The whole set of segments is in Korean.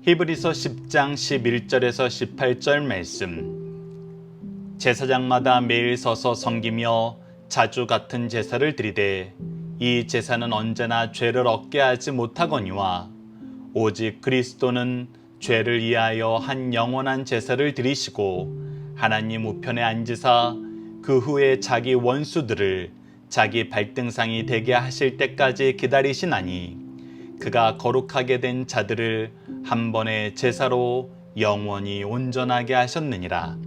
히브리서 10장 11절에서 18절 말씀. 제사장마다 매일 서서 섬기며 자주 같은 제사를 드리되 이 제사는 언제나 죄를 얻게 하지 못하거니와 오직 그리스도는 죄를 위하여 한 영원한 제사를 드리시고 하나님 우편에 앉으사 그 후에 자기 원수들을 자기 발등상이 되게 하실 때까지 기다리시나니 그가 거룩하게 된 자들을 한 번의 제사로 영원히 온전하게 하셨느니라.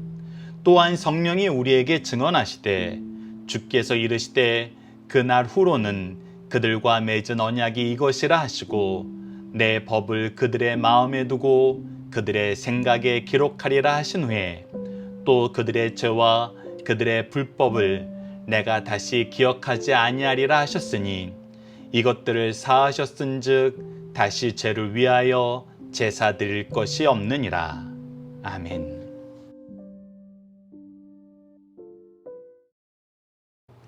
또한 성령이 우리에게 증언하시되 주께서 이르시되 그날 후로는 그들과 맺은 언약이 이것이라 하시고 내 법을 그들의 마음에 두고 그들의 생각에 기록하리라 하신 후에 또 그들의 죄와 그들의 불법을 내가 다시 기억하지 아니하리라 하셨으니 이것들을 사하셨은즉 다시 죄를 위하여 제사 드릴 것이 없느니라. 아멘.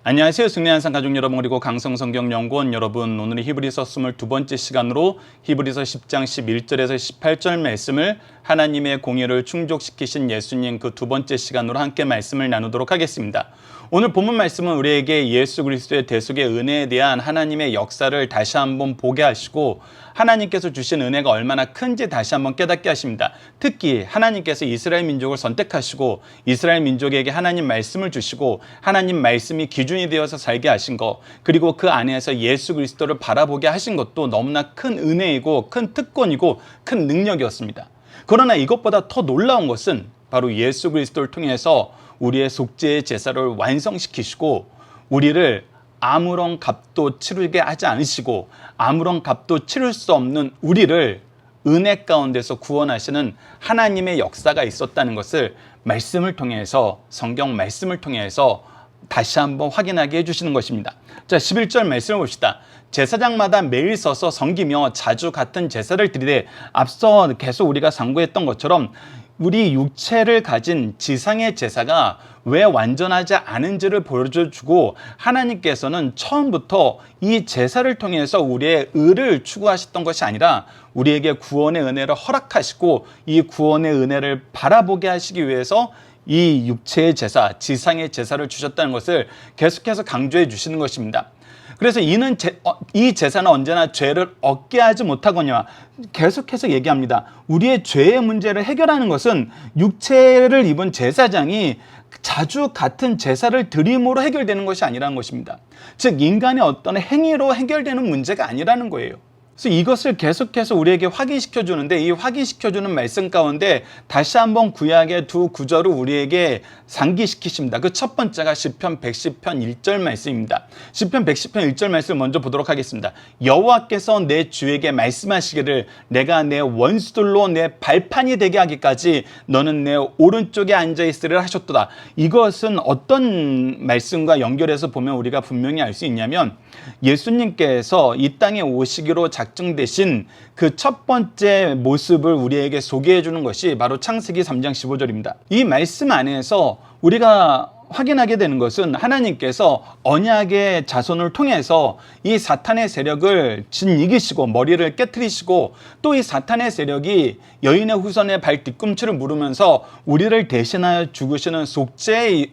안녕하세요. 승리한산 가족 여러분, 그리고 강성성경연구원 여러분, 오늘은 히브리서 22번째 시간으로 히브리서 10장 11절에서 18절 말씀을 하나님의 공의를 충족시키신 예수님 그 두 번째 시간으로 함께 말씀을 나누도록 하겠습니다. 오늘 본문 말씀은 우리에게 예수 그리스도의 대속의 은혜에 대한 하나님의 역사를 다시 한번 보게 하시고 하나님께서 주신 은혜가 얼마나 큰지 다시 한번 깨닫게 하십니다. 특히 하나님께서 이스라엘 민족을 선택하시고 이스라엘 민족에게 하나님 말씀을 주시고 하나님 말씀이 기준이 되어서 살게 하신 것, 그리고 그 안에서 예수 그리스도를 바라보게 하신 것도 너무나 큰 은혜이고 큰 특권이고 큰 능력이었습니다. 그러나 이것보다 더 놀라운 것은 바로 예수 그리스도를 통해서 우리의 속죄의 제사를 완성시키시고 우리를 아무런 값도 치르게 하지 않으시고 아무런 값도 치를 수 없는 우리를 은혜 가운데서 구원하시는 하나님의 역사가 있었다는 것을 말씀을 통해서, 성경 말씀을 통해서 다시 한번 확인하게 해주시는 것입니다. 자, 11절 말씀을 봅시다. 제사장마다 매일 서서 섬기며 자주 같은 제사를 드리되, 앞서 계속 우리가 상고했던 것처럼 우리 육체를 가진 지상의 제사가 왜 완전하지 않은지를 보여주고 하나님께서는 처음부터 이 제사를 통해서 우리의 의를 추구하셨던 것이 아니라 우리에게 구원의 은혜를 허락하시고 이 구원의 은혜를 바라보게 하시기 위해서 이 육체의 제사, 지상의 제사를 주셨다는 것을 계속해서 강조해 주시는 것입니다. 그래서 이 제사는 언제나 죄를 얻게 하지 못하거니와 계속해서 얘기합니다. 우리의 죄의 문제를 해결하는 것은 육체를 입은 제사장이 자주 같은 제사를 드림으로 해결되는 것이 아니라는 것입니다. 즉 인간의 어떤 행위로 해결되는 문제가 아니라는 거예요. 그래서 이것을 계속해서 우리에게 확인시켜 주는데, 이 확인시켜 주는 말씀 가운데 다시 한번 구약의 두 구절을 우리에게 상기시키십니다. 그 첫 번째가 시편 110편 1절 말씀입니다. 시편 110편 1절 말씀을 먼저 보도록 하겠습니다. 여호와께서 내 주에게 말씀하시기를 내가 내 원수들로 내 발판이 되게 하기까지 너는 내 오른쪽에 앉아 있으리라 하셨도다. 이것은 어떤 말씀과 연결해서 보면 우리가 분명히 알 수 있냐면, 예수님께서 이 땅에 오시기로 작정되신 그 첫 번째 모습을 우리에게 소개해 주는 것이 바로 창세기 3장 15절입니다. 이 말씀 안에서 우리가 확인하게 되는 것은 하나님께서 언약의 자손을 통해서 이 사탄의 세력을 이기시고 머리를 깨트리시고 또 이 사탄의 세력이 여인의 후손의 발 뒤꿈치를 무르면서 우리를 대신하여 죽으시는 속죄의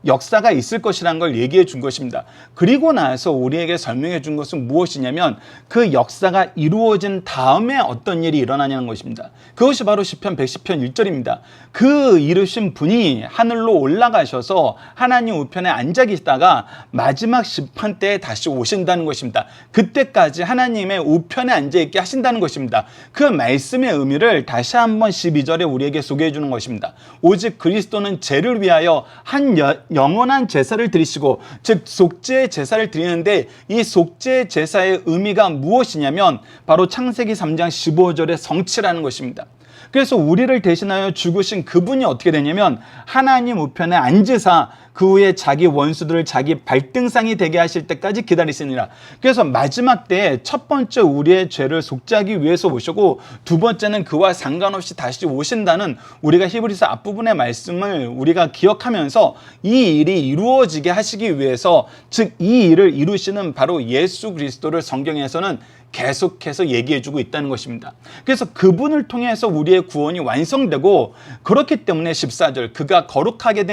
역사가 있을 것이라는 걸 얘기해 준 것입니다. 그리고 나서 우리에게 설명해 준 것은 무엇이냐면 그 역사가 이루어진 다음에 어떤 일이 일어나냐는 것입니다. 그것이 바로 시편 110편 1절입니다. 그 이르신 분이 하늘로 올라가셔서 하나님 우편에 앉아 계시다가 마지막 심판 때에 다시 오신다는 것입니다. 그때까지 하나님의 우편에 앉아 있게 하신다는 것입니다. 그 말씀의 의미를 다시 한번 12절에 우리에게 소개해 주는 것입니다. 오직 그리스도는 죄를 위하여 한 영원한 제사를 드리시고, 즉 속죄의 제사를 드리는데 이 속죄의 제사의 의미가 무엇이냐면 바로 창세기 3장 15절의 성취라는 것입니다. 그래서 우리를 대신하여 죽으신 그분이 어떻게 되냐면 하나님 우편에 앉으사 그 후에 자기 원수들을 자기 발등상이 되게 하실 때까지 기다리시니라. 그래서 마지막 때에 첫 번째 우리의 죄를 속죄하기 위해서 오시고, 두 번째는 그와 상관없이 다시 오신다는 우리가 히브리서 앞부분의 말씀을 우리가 기억하면서 이 일이 이루어지게 하시기 위해서, 즉 이 일을 이루시는 바로 예수 그리스도를 성경에서는 계속해서 얘기해주고 있다는 것입니다. 그래서 그분을 통해서 우리의 구원이 완성되고, 그렇기 때문에 14절 그가 거룩하게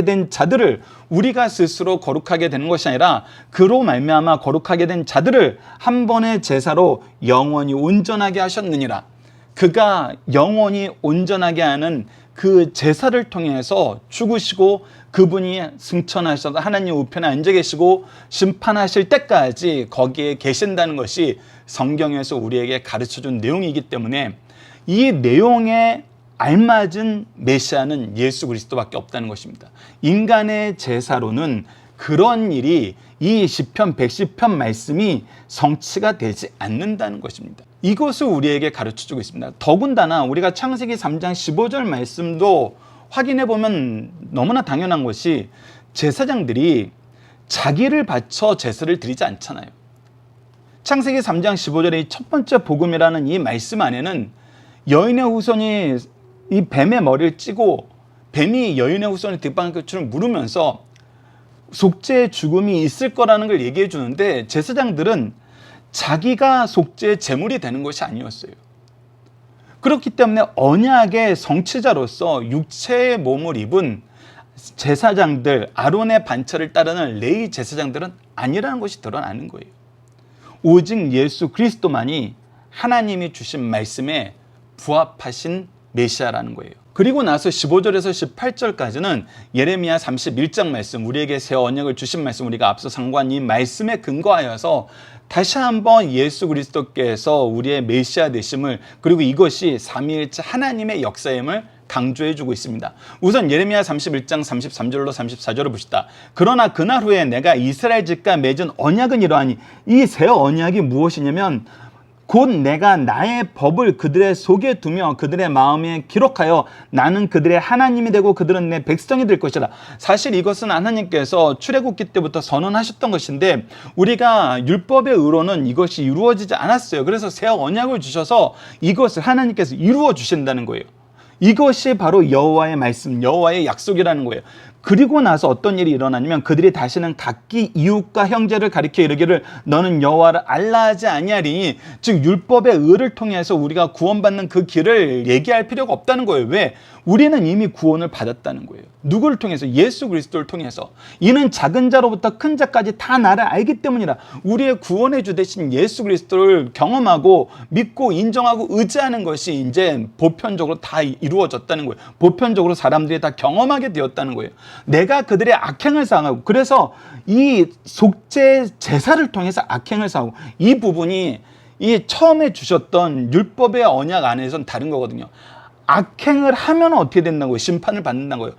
된 자들을 우리가 스스로 거룩하게 되는 것이 아니라 그로 말미암아 거룩하게 된 자들을 한 번의 제사로 영원히 온전하게 하셨느니라. 그가 영원히 온전하게 하는 그 제사를 통해서 죽으시고 그분이 승천하셔서 하나님 우편에 앉아 계시고 심판하실 때까지 거기에 계신다는 것이 성경에서 우리에게 가르쳐준 내용이기 때문에, 이 내용에 알맞은 메시아는 예수 그리스도밖에 없다는 것입니다. 인간의 제사로는 그런 일이 이 시편 110편 말씀이 성취가 되지 않는다는 것입니다. 이것을 우리에게 가르쳐주고 있습니다. 더군다나 우리가 창세기 3장 15절 말씀도 확인해 보면 너무나 당연한 것이, 제사장들이 자기를 바쳐 제사를 드리지 않잖아요. 창세기 3장 15절의 첫 번째 복음이라는 이 말씀 안에는 여인의 후손이 이 뱀의 머리를 찌고 뱀이 여인의 후손의 뒷방끝을 물으면서 속죄의 죽음이 있을 거라는 걸 얘기해 주는데, 제사장들은 자기가 속죄의 제물이 되는 것이 아니었어요. 그렇기 때문에 언약의 성취자로서 육체의 몸을 입은 제사장들, 아론의 반차를 따르는 레위 제사장들은 아니라는 것이 드러나는 거예요. 오직 예수 그리스도만이 하나님이 주신 말씀에 부합하신 메시아라는 거예요. 그리고 나서 15절에서 18절까지는 예레미야 31장 말씀, 우리에게 새 언약을 주신 말씀, 우리가 앞서 상고한 이 말씀에 근거하여서 다시 한번 예수 그리스도께서 우리의 메시아 되심을, 그리고 이것이 삼위일체 하나님의 역사임을 강조해 주고 있습니다. 우선 예레미야 31장 33절로 34절을 보시다. 그러나 그날 후에 내가 이스라엘 집과 맺은 언약은 이러하니, 이 새 언약이 무엇이냐면 곧 내가 나의 법을 그들의 속에 두며 그들의 마음에 기록하여 나는 그들의 하나님이 되고 그들은 내 백성이 될 것이라. 사실 이것은 하나님께서 출애굽기 때부터 선언하셨던 것인데, 우리가 율법의 의로는 이것이 이루어지지 않았어요. 그래서 새 언약을 주셔서 이것을 하나님께서 이루어 주신다는 거예요. 이것이 바로 여호와의 말씀, 여호와의 약속이라는 거예요. 그리고 나서 어떤 일이 일어나냐면 그들이 다시는 각기 이웃과 형제를 가리켜 이르기를 너는 여호와를 알라 하지 아니하리니, 즉 율법의 의를 통해서 우리가 구원받는 그 길을 얘기할 필요가 없다는 거예요. 왜? 우리는 이미 구원을 받았다는 거예요. 누구를 통해서? 예수 그리스도를 통해서. 이는 작은 자로부터 큰 자까지 다 나를 알기 때문이라. 우리의 구원의 주 되신 예수 그리스도를 경험하고 믿고 인정하고 의지하는 것이 이제 보편적으로 다 이루어졌다는 거예요. 보편적으로 사람들이 다 경험하게 되었다는 거예요. 내가 그들의 악행을 사하고, 그래서 이 속죄 제사를 통해서 악행을 사하고, 이 부분이 이 처음에 주셨던 율법의 언약 안에서는 다른 거거든요. 악행을 하면 어떻게 된다고요? 심판을 받는다고요.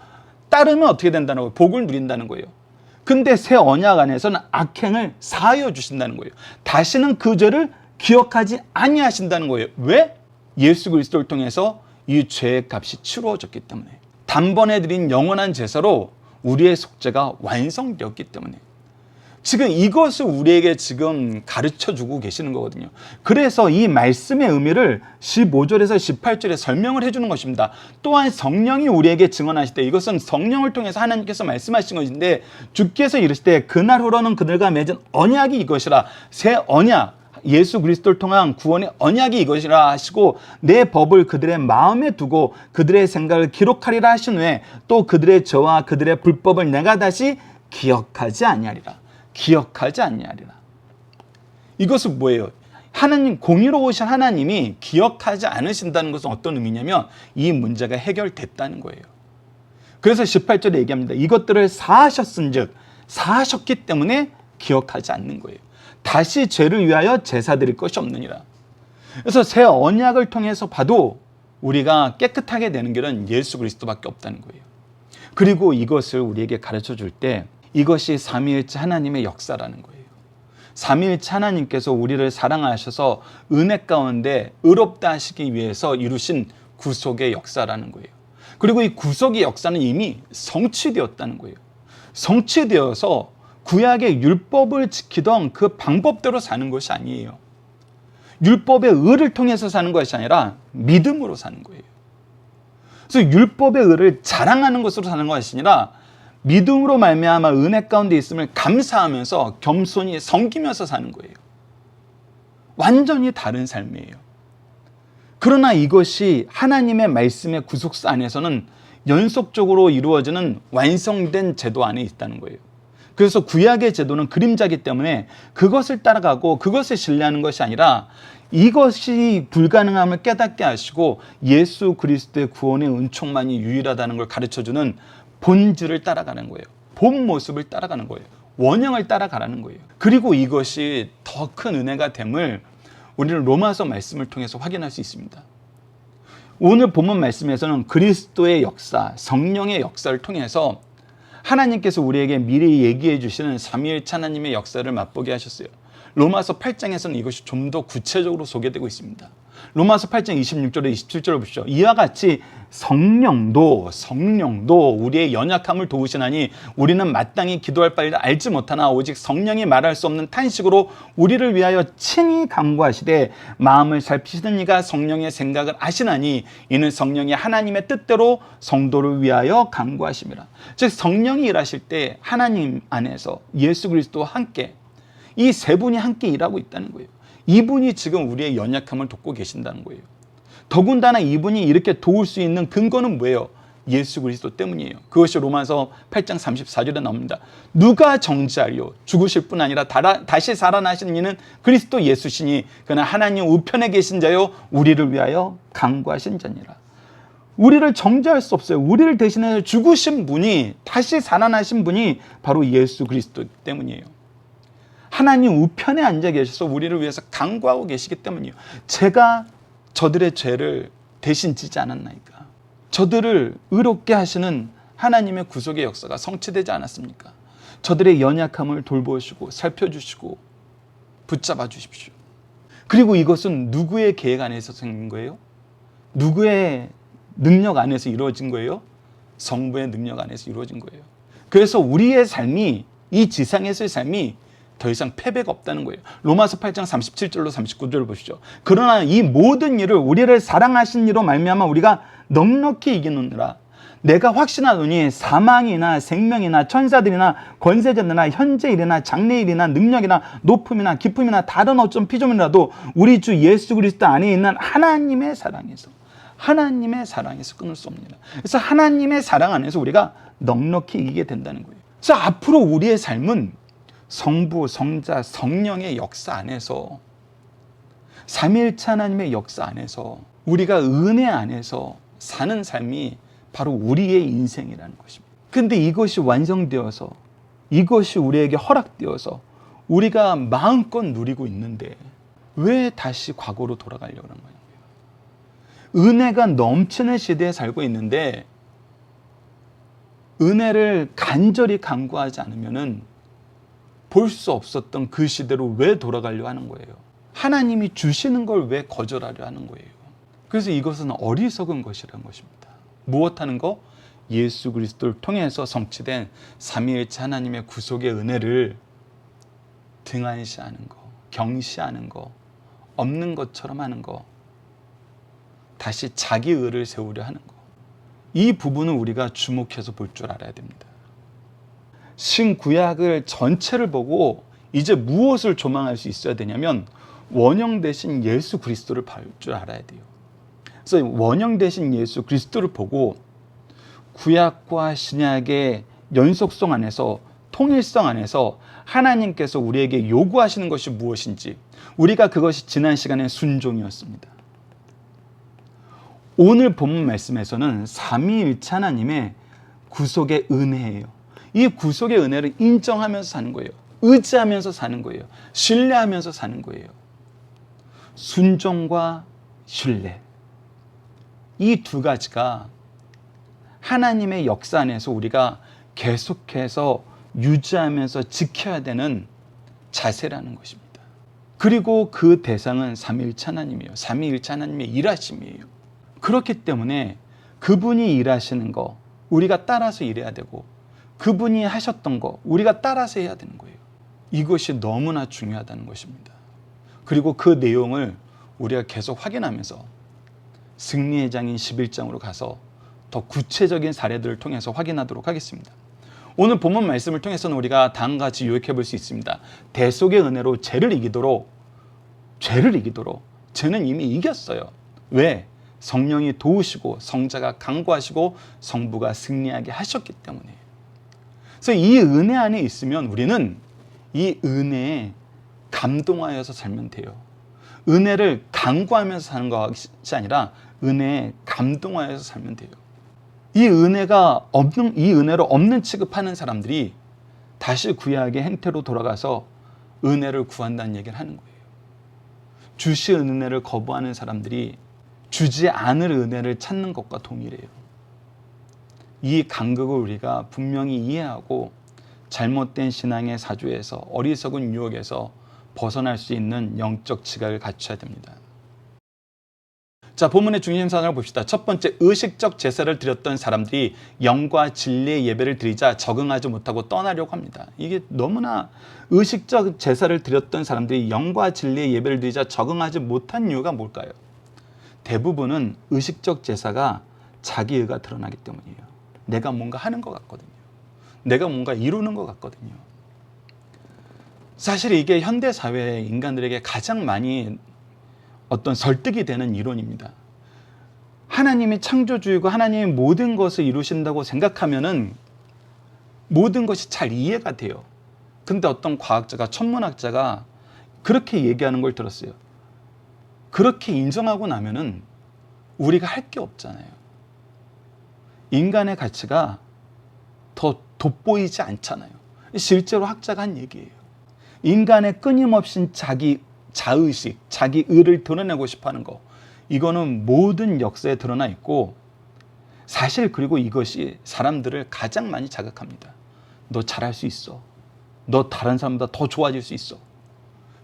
따르면 어떻게 된다는 거예요? 복을 누린다는 거예요. 근데 새 언약 안에서는 악행을 사하여 주신다는 거예요. 다시는 그 죄를 기억하지 아니하신다는 거예요. 왜? 예수 그리스도를 통해서 이 죄의 값이 치루어졌기 때문에, 단번에 드린 영원한 제사로 우리의 속죄가 완성되었기 때문에, 지금 이것을 우리에게 지금 가르쳐주고 계시는 거거든요. 그래서 이 말씀의 의미를 15절에서 18절에 설명을 해주는 것입니다. 또한 성령이 우리에게 증언하실 때, 이것은 성령을 통해서 하나님께서 말씀하신 것인데, 주께서 이르시되 그날 후로는 그들과 맺은 언약이 이것이라. 새 언약, 예수 그리스도를 통한 구원의 언약이 이것이라 하시고, 내 법을 그들의 마음에 두고 그들의 생각을 기록하리라 하신 후에 또 그들의 죄와 그들의 불법을 내가 다시 기억하지 아니하리라. 기억하지 아니하리라. 이것은 뭐예요? 하나님, 공의로우신 하나님이 기억하지 않으신다는 것은 어떤 의미냐면 이 문제가 해결됐다는 거예요. 그래서 18절에 얘기합니다. 이것들을 사하셨은즉, 사하셨기 때문에 기억하지 않는 거예요. 다시 죄를 위하여 제사 드릴 것이 없느니라. 그래서 새 언약을 통해서 봐도 우리가 깨끗하게 되는 길은 예수 그리스도밖에 없다는 거예요. 그리고 이것을 우리에게 가르쳐 줄 때 이것이 삼위일체 하나님의 역사라는 거예요. 삼위일체 하나님께서 우리를 사랑하셔서 은혜 가운데 의롭다 하시기 위해서 이루신 구속의 역사라는 거예요. 그리고 이 구속의 역사는 이미 성취되었다는 거예요. 성취되어서 구약의 율법을 지키던 그 방법대로 사는 것이 아니에요. 율법의 의를 통해서 사는 것이 아니라 믿음으로 사는 거예요. 그래서 율법의 의를 자랑하는 것으로 사는 것이 아니라 믿음으로 말미암아 은혜 가운데 있음을 감사하면서 겸손히 섬기면서 사는 거예요. 완전히 다른 삶이에요. 그러나 이것이 하나님의 말씀의 구속사 안에서는 연속적으로 이루어지는 완성된 제도 안에 있다는 거예요. 그래서 구약의 제도는 그림자이기 때문에 그것을 따라가고 그것을 신뢰하는 것이 아니라 이것이 불가능함을 깨닫게 하시고 예수 그리스도의 구원의 은총만이 유일하다는 걸 가르쳐주는 본질을 따라가는 거예요. 본 모습을 따라가는 거예요. 원형을 따라가라는 거예요. 그리고 이것이 더 큰 은혜가 됨을 우리는 로마서 말씀을 통해서 확인할 수 있습니다. 오늘 본문 말씀에서는 그리스도의 역사, 성령의 역사를 통해서 하나님께서 우리에게 미리 얘기해 주시는 삼위일체 하나님의 역사를 맛보게 하셨어요. 로마서 8장에서는 이것이 좀 더 구체적으로 소개되고 있습니다. 로마서 8장 26절에 27절을 보시죠. 이와 같이 성령도 우리의 연약함을 도우시나니 우리는 마땅히 기도할 바를 알지 못하나 오직 성령이 말할 수 없는 탄식으로 우리를 위하여 친히 간구하시되 마음을 살피시는 이가 성령의 생각을 아시나니 이는 성령이 하나님의 뜻대로 성도를 위하여 간구하심이라. 즉 성령이 일하실 때 하나님 안에서 예수 그리스도와 함께 이 세 분이 함께 일하고 있다는 거예요. 이분이 지금 우리의 연약함을 돕고 계신다는 거예요. 더군다나 이분이 이렇게 도울 수 있는 근거는 뭐예요? 예수 그리스도 때문이에요. 그것이 로마서 8장 34절에 나옵니다. 누가 정죄하리요? 죽으실 뿐 아니라 다시 살아나신 이는 그리스도 예수시니 그는 하나님 우편에 계신 자요 우리를 위하여 간구하신 자니라. 우리를 정죄할 수 없어요. 우리를 대신해 죽으신 분이 다시 살아나신 분이 바로 예수 그리스도 때문이에요. 하나님 우편에 앉아 계셔서 우리를 위해서 간구하고 계시기 때문이에요. 제가 저들의 죄를 대신 지지 않았나이까? 저들을 의롭게 하시는 하나님의 구속의 역사가 성취되지 않았습니까? 저들의 연약함을 돌보시고 살펴주시고 붙잡아 주십시오. 그리고 이것은 누구의 계획 안에서 생긴 거예요? 누구의 능력 안에서 이루어진 거예요? 성부의 능력 안에서 이루어진 거예요. 그래서 우리의 삶이, 이 지상에서의 삶이 더 이상 패배가 없다는 거예요. 로마서 8장 37절로 39절을 보시죠. 그러나 이 모든 일을 우리를 사랑하신 이로 말미암아 우리가 넉넉히 이기느니라. 내가 확신하노니 사망이나 생명이나 천사들이나 권세자들이나 현재일이나 장래일이나 능력이나 높음이나 깊음이나 다른 어떤 피조물이라도 우리 주 예수 그리스도 안에 있는 하나님의 사랑에서 끊을 수 없느니라. 그래서 하나님의 사랑 안에서 우리가 넉넉히 이기게 된다는 거예요. 그래서 앞으로 우리의 삶은 성부, 성자, 성령의 역사 안에서, 삼위일체 하나님의 역사 안에서, 우리가 은혜 안에서 사는 삶이 바로 우리의 인생이라는 것입니다. 근데 이것이 완성되어서, 이것이 우리에게 허락되어서 우리가 마음껏 누리고 있는데 왜 다시 과거로 돌아가려고 하는 거예요? 은혜가 넘치는 시대에 살고 있는데 은혜를 간절히 간구하지 않으면은 볼 수 없었던 그 시대로 왜 돌아가려 하는 거예요? 하나님이 주시는 걸 왜 거절하려 하는 거예요? 그래서 이것은 어리석은 것이라는 것입니다. 무엇하는 거? 예수 그리스도를 통해서 성취된 삼위일체 하나님의 구속의 은혜를 등한시하는 거, 경시하는 거, 없는 것처럼 하는 거, 다시 자기 의를 세우려 하는 거. 이 부분은 우리가 주목해서 볼 줄 알아야 됩니다. 신구약을 전체를 보고 이제 무엇을 조망할 수 있어야 되냐면 원형 대신 예수 그리스도를 볼 줄 알아야 돼요. 그래서 원형 대신 예수 그리스도를 보고 구약과 신약의 연속성 안에서, 통일성 안에서 하나님께서 우리에게 요구하시는 것이 무엇인지, 우리가 그것이 지난 시간에 순종이었습니다. 오늘 본문 말씀에서는 삼위일체 하나님의 구속의 은혜예요. 이 구속의 은혜를 인정하면서 사는 거예요. 의지하면서 사는 거예요. 신뢰하면서 사는 거예요. 순종과 신뢰. 이 두 가지가 하나님의 역사 안에서 우리가 계속해서 유지하면서 지켜야 되는 자세라는 것입니다. 그리고 그 대상은 삼위일체 하나님이에요. 삼위일체 하나님의 일하심이에요. 그렇기 때문에 그분이 일하시는 거 우리가 따라서 일해야 되고, 그분이 하셨던 거 우리가 따라서 해야 되는 거예요. 이것이 너무나 중요하다는 것입니다. 그리고 그 내용을 우리가 계속 확인하면서 승리의 장인 11장으로 가서 더 구체적인 사례들을 통해서 확인하도록 하겠습니다. 오늘 본문 말씀을 통해서는 우리가 다음과 같이 요약해 볼 수 있습니다. 대속의 은혜로 죄를 이기도록 죄는 이미 이겼어요. 왜? 성령이 도우시고 성자가 강구하시고 성부가 승리하게 하셨기 때문에. 그래서 이 은혜 안에 있으면 우리는 이 은혜에 감동하여서 살면 돼요. 은혜를 강구하면서 사는 것이 아니라 은혜에 감동하여서 살면 돼요. 이 은혜로 없는 취급하는 사람들이 다시 구약의 행태로 돌아가서 은혜를 구한다는 얘기를 하는 거예요. 주시 은혜를 거부하는 사람들이 주지 않을 은혜를 찾는 것과 동일해요. 이 간극을 우리가 분명히 이해하고 잘못된 신앙의 사주에서, 어리석은 유혹에서 벗어날 수 있는 영적 지각을 갖춰야 됩니다. 자, 본문의 중심사항을 봅시다. 첫 번째, 의식적 제사를 드렸던 사람들이 영과 진리의 예배를 드리자 적응하지 못하고 떠나려고 합니다. 이게 너무나 의식적 제사를 드렸던 사람들이 영과 진리의 예배를 드리자 적응하지 못한 이유가 뭘까요? 대부분은 의식적 제사가 자기의가 드러나기 때문이에요. 내가 뭔가 하는 것 같거든요. 내가 뭔가 이루는 것 같거든요. 사실 이게 현대사회의 인간들에게 가장 많이 어떤 설득이 되는 이론입니다. 하나님이 창조주이고 하나님이 모든 것을 이루신다고 생각하면은 모든 것이 잘 이해가 돼요. 근데 어떤 과학자가, 천문학자가 그렇게 얘기하는 걸 들었어요. 그렇게 인정하고 나면은 우리가 할 게 없잖아요. 인간의 가치가 더 돋보이지 않잖아요. 실제로 학자가 한 얘기예요. 인간의 끊임없이 자기 자의식, 자기 의를 드러내고 싶어하는 거, 이거는 모든 역사에 드러나 있고, 사실 그리고 이것이 사람들을 가장 많이 자극합니다. 너 잘할 수 있어. 너 다른 사람보다 더 좋아질 수 있어.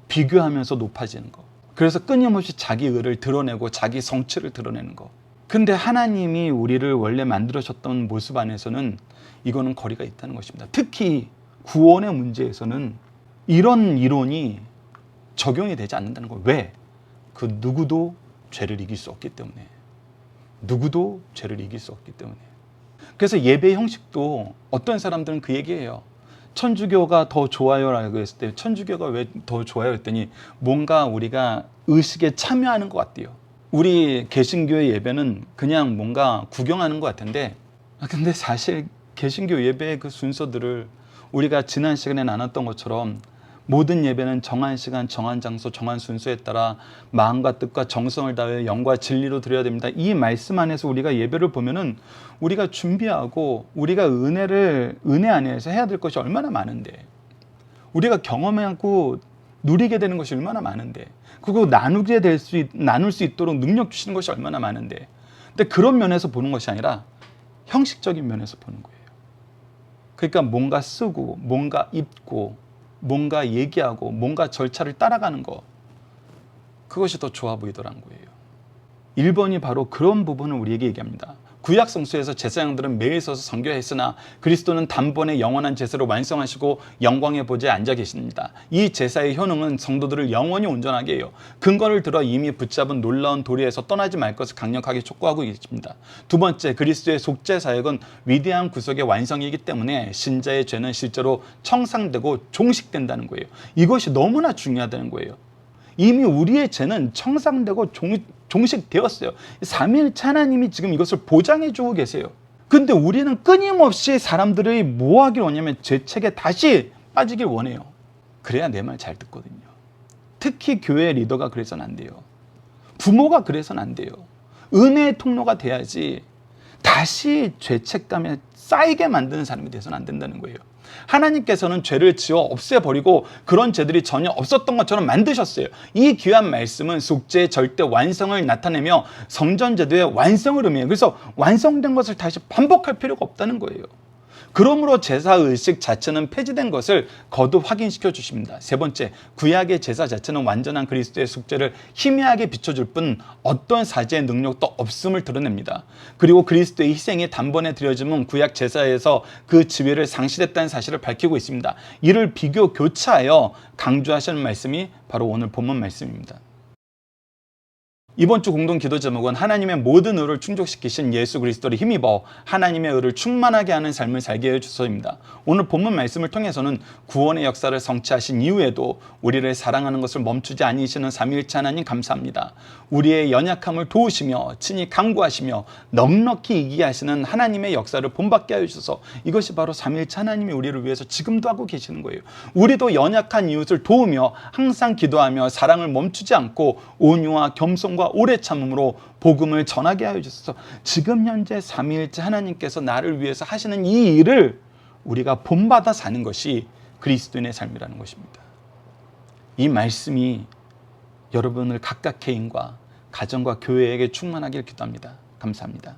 비교하면서 높아지는 거. 그래서 끊임없이 자기 의를 드러내고 자기 성취를 드러내는 거. 근데 하나님이 우리를 원래 만들으셨던 모습 안에서는 이거는 거리가 있다는 것입니다. 특히 구원의 문제에서는 이런 이론이 적용이 되지 않는다는 거예요. 왜? 그 누구도 죄를 이길 수 없기 때문에. 누구도 죄를 이길 수 없기 때문에. 그래서 예배 형식도 어떤 사람들은 그 얘기예요. 천주교가 더 좋아요라고 했을 때, 천주교가 왜 더 좋아요 했더니 뭔가 우리가 의식에 참여하는 것 같대요. 우리 개신교의 예배는 그냥 뭔가 구경하는 것 같은데, 근데 사실 개신교 예배의 그 순서들을 우리가 지난 시간에 나눴던 것처럼 모든 예배는 정한 시간, 정한 장소, 정한 순서에 따라 마음과 뜻과 정성을 다해 영과 진리로 드려야 됩니다. 이 말씀 안에서 우리가 예배를 보면은 우리가 준비하고 우리가 은혜 안에서 해야 될 것이 얼마나 많은데, 우리가 경험하고 누리게 되는 것이 얼마나 많은데, 그리고 나눌 수 있도록 능력 주시는 것이 얼마나 많은데, 근데 그런 면에서 보는 것이 아니라 형식적인 면에서 보는 거예요. 그러니까 뭔가 쓰고 뭔가 입고 뭔가 얘기하고 뭔가 절차를 따라가는 거, 그것이 더 좋아 보이더란 거예요. 1번이 바로 그런 부분을 우리에게 얘기합니다. 구약 성수에서 제사장들은 매일 서서 선교했으나 그리스도는 단번에 영원한 제사로 완성하시고 영광의 보좌에 앉아 계십니다. 이 제사의 효능은 성도들을 영원히 온전하게 해요. 근거를 들어 이미 붙잡은 놀라운 도리에서 떠나지 말 것을 강력하게 촉구하고 계십니다. 두 번째, 그리스도의 속죄 사역은 위대한 구속의 완성이기 때문에 신자의 죄는 실제로 청산되고 종식된다는 거예요. 이것이 너무나 중요하다는 거예요. 이미 우리의 죄는 청산되고 종식되었어요. 삼위일체 하나님이 지금 이것을 보장해 주고 계세요. 근데 우리는 끊임없이 사람들이 뭐 하길 원하냐면 죄책에 다시 빠지길 원해요. 그래야 내 말 잘 듣거든요. 특히 교회 리더가 그래서는 안 돼요. 부모가 그래서는 안 돼요. 은혜의 통로가 돼야지 다시 죄책감에 쌓이게 만드는 사람이 돼서는 안 된다는 거예요. 하나님께서는 죄를 지어 없애버리고 그런 죄들이 전혀 없었던 것처럼 만드셨어요. 이 귀한 말씀은 속죄의 절대 완성을 나타내며 성전제도의 완성을 의미해요. 그래서 완성된 것을 다시 반복할 필요가 없다는 거예요. 그러므로 제사의식 자체는 폐지된 것을 거듭 확인시켜 주십니다. 세 번째, 구약의 제사 자체는 완전한 그리스도의 속죄를 희미하게 비춰줄 뿐 어떤 사제의 능력도 없음을 드러냅니다. 그리고 그리스도의 희생이 단번에 드려짐은 구약 제사에서 그 지위를 상실했다는 사실을 밝히고 있습니다. 이를 비교 교차하여 강조하시는 말씀이 바로 오늘 본문 말씀입니다. 이번 주 공동 기도 제목은 하나님의 모든 의를 충족시키신 예수 그리스도를 힘입어 하나님의 의를 충만하게 하는 삶을 살게 해주소서입니다. 오늘 본문 말씀을 통해서는 구원의 역사를 성취하신 이후에도 우리를 사랑하는 것을 멈추지 아니시는 삼위일체 하나님 감사합니다. 우리의 연약함을 도우시며 친히 강구하시며 넉넉히 이기게 하시는 하나님의 역사를 본받게 하여 주셔서 이것이 바로 삼위일체 하나님이 우리를 위해서 지금도 하고 계시는 거예요. 우리도 연약한 이웃을 도우며 항상 기도하며 사랑을 멈추지 않고 온유와 겸손과 오래 참음으로 복음을 전하게 하여 주셔서 지금 현재 삼위일체 하나님께서 나를 위해서 하시는 이 일을 우리가 본받아 사는 것이 그리스도인의 삶이라는 것입니다. 이 말씀이 여러분을 각각 개인과 가정과 교회에게 충만하길 기도합니다. 감사합니다.